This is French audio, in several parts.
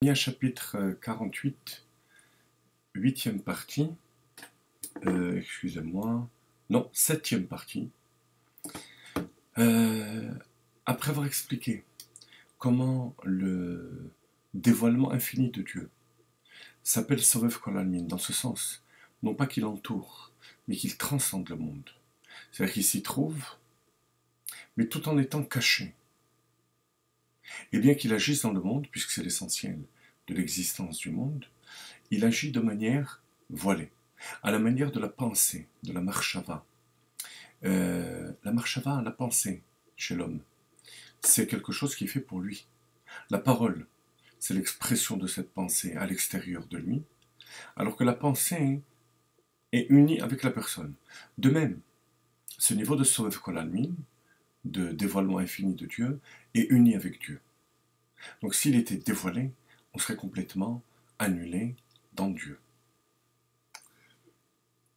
Néhémie chapitre 48, huitième partie, excusez-moi, non, septième partie. Après avoir expliqué comment le dévoilement infini de Dieu s'appelle Sovev Kol Almin, dans ce sens, non pas qu'il entoure, mais qu'il transcende le monde. C'est-à-dire qu'il s'y trouve, mais tout en étant caché. Et bien qu'il agisse dans le monde, puisque c'est l'essentiel de l'existence du monde, il agit de manière voilée, à la manière de la pensée, de la marshava. La marshava, la pensée chez l'homme, c'est quelque chose qui est fait pour lui. La parole, c'est l'expression de cette pensée à l'extérieur de lui, alors que la pensée est unie avec la personne. De même, ce niveau de Sovev Kol Almin, de dévoilement infini de Dieu, est uni avec Dieu. Donc s'il était dévoilé, on serait complètement annulé dans Dieu.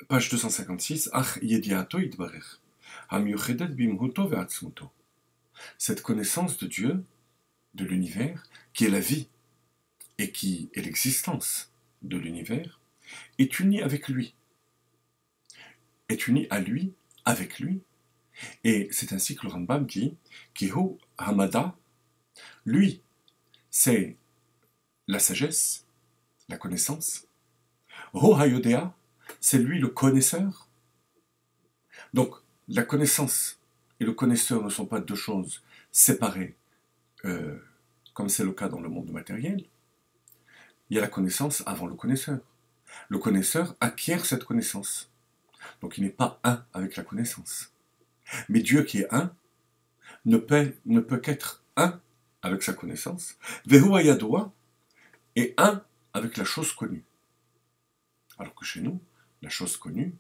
Page 256, Ach yediato yitbarech, hamiyuchedet bimhuto ve'atzmuto. Cette connaissance de Dieu, de l'univers, qui est la vie et qui est l'existence de l'univers, est unie avec lui, est unie à lui, avec lui. Et c'est ainsi que le Rambam dit, Kihu Hamada, lui, c'est la sagesse, la connaissance. Ho Hayodea, c'est lui le connaisseur. Donc, la connaissance et le connaisseur ne sont pas deux choses séparées, comme c'est le cas dans le monde matériel. Il y a la connaissance avant le connaisseur. Le connaisseur acquiert cette connaissance. Donc, il n'est pas un avec la connaissance. Mais Dieu qui est un ne peut qu'être un avec sa connaissance. Vehu Hayadoa est un avec la chose connue. Alors que chez nous, la chose connue,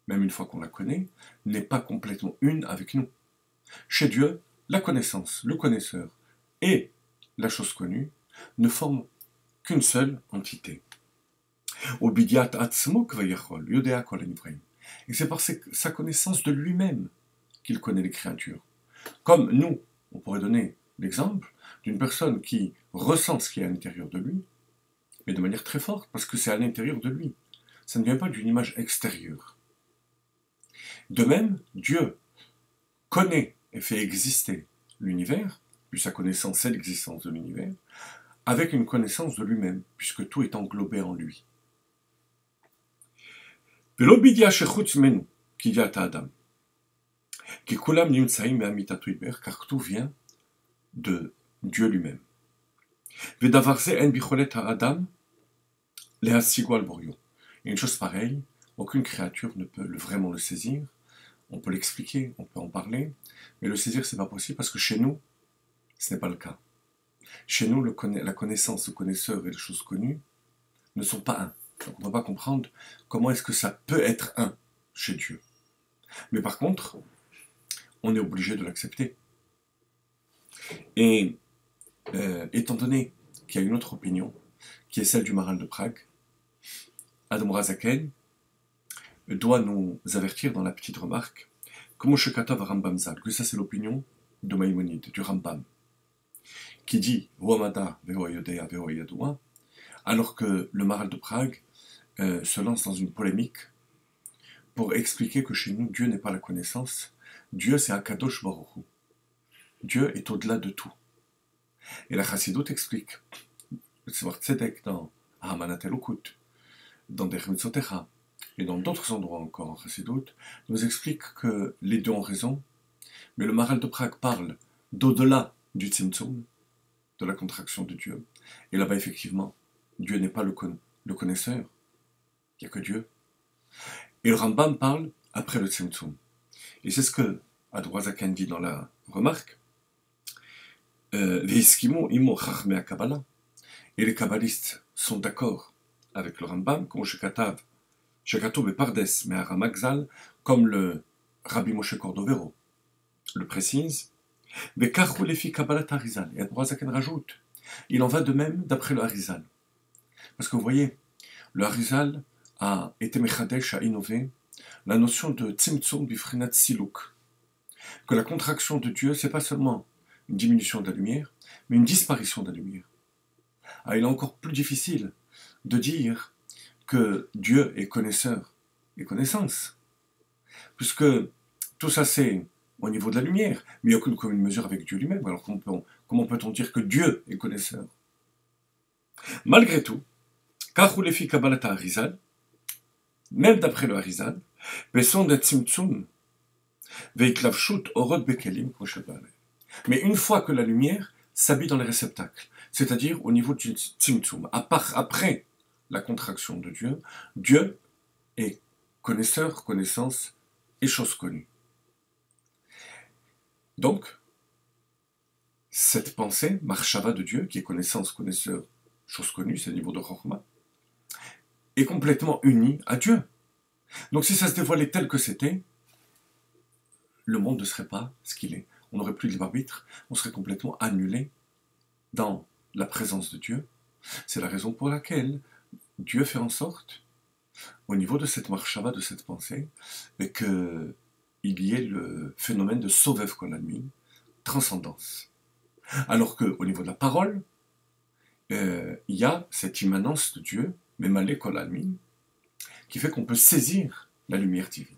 même une fois qu'on la connaît, n'est pas complètement une avec nous. Chez Dieu, la connaissance, le connaisseur et la chose connue ne forment qu'une seule entité. Et c'est par sa connaissance de lui-même qu'il connaît les créatures. Comme nous, on pourrait donner l'exemple d'une personne qui ressent ce qui est à l'intérieur de lui, mais de manière très forte, parce que c'est à l'intérieur de lui. Ça ne vient pas d'une image extérieure. De même, Dieu connaît et fait exister l'univers, puis sa connaissance c'est l'existence de l'univers, avec une connaissance de lui-même, puisque tout est englobé en lui. Car tout vient de Dieu lui-même. Et une chose pareille, aucune créature ne peut vraiment le saisir. On peut l'expliquer, on peut en parler, mais le saisir, c'est pas possible parce que chez nous, ce n'est pas le cas. Chez nous, la connaissance, le connaisseur et les choses connues ne sont pas un. Donc on ne peut pas comprendre comment est-ce que ça peut être un chez Dieu. Mais par contre, on est obligé de l'accepter. Et étant donné qu'il y a une autre opinion, qui est celle du Maharal de Prague, Admor HaZaken doit nous avertir dans la petite remarque que ça c'est l'opinion de Maïmonide, du Rambam, qui dit alors que le Maharal de Prague se lance dans une polémique pour expliquer que chez nous, Dieu n'est pas la connaissance, Dieu c'est Akadosh Baruch Hu. Dieu est au-delà de tout. Et la Chassidut explique, le Tzemach Tzedek dans Hamanat Elokut, dans Derech Mitzotecha, et dans d'autres endroits encore en Chassidut, nous explique que les deux ont raison, mais le Maharal de Prague parle d'au-delà du Tzimtzum, de la contraction de Dieu. Et là-bas, effectivement, Dieu n'est pas le connaisseur, il n'y a que Dieu. Et le Rambam parle après le Tzimtzum. Et c'est ce que Admor HaZaken dit dans la remarque. Et les kabbalistes sont d'accord avec le Rambam, comme le Rabbi Moshe Cordovero le précise. Et Admor HaZaken rajoute, il en va de même d'après le Harizal. Parce que vous voyez, le Harizal a été mechadesh, a innové la notion de tzimtzum bifrinat siluk, que la contraction de Dieu, c'est pas seulement une diminution de la lumière, mais une disparition de la lumière. il est encore plus difficile de dire que Dieu est connaisseur et connaissance. Puisque tout ça c'est au niveau de la lumière, mais il n'y a aucune commune mesure avec Dieu lui-même. Alors comment peut-on dire que Dieu est connaisseur? Malgré tout, car les filles Kabbalata Harizal, même d'après le Harizal, Besson de Tzimtzum, Veiklavshut Orod Bekelim Koshabale. Mais une fois que la lumière s'habille dans les réceptacles, c'est-à-dire au niveau du Tzimtzum, après la contraction de Dieu, Dieu est connaisseur, connaissance et chose connue. Donc, cette pensée, Marshava de Dieu, qui est connaissance, connaisseur, chose connue, c'est le niveau de Chokhmah, est complètement unie à Dieu. Donc si ça se dévoilait tel que c'était, le monde ne serait pas ce qu'il est. On n'aurait plus de libre arbitre, on serait complètement annulé dans la présence de Dieu. C'est la raison pour laquelle Dieu fait en sorte, au niveau de cette marshava, de cette pensée, qu'il y ait le phénomène de Sovev Kolalmin, transcendance. Alors qu'au niveau de la parole, il y a cette immanence de Dieu, Memale Kolalmin, qui fait qu'on peut saisir la lumière divine.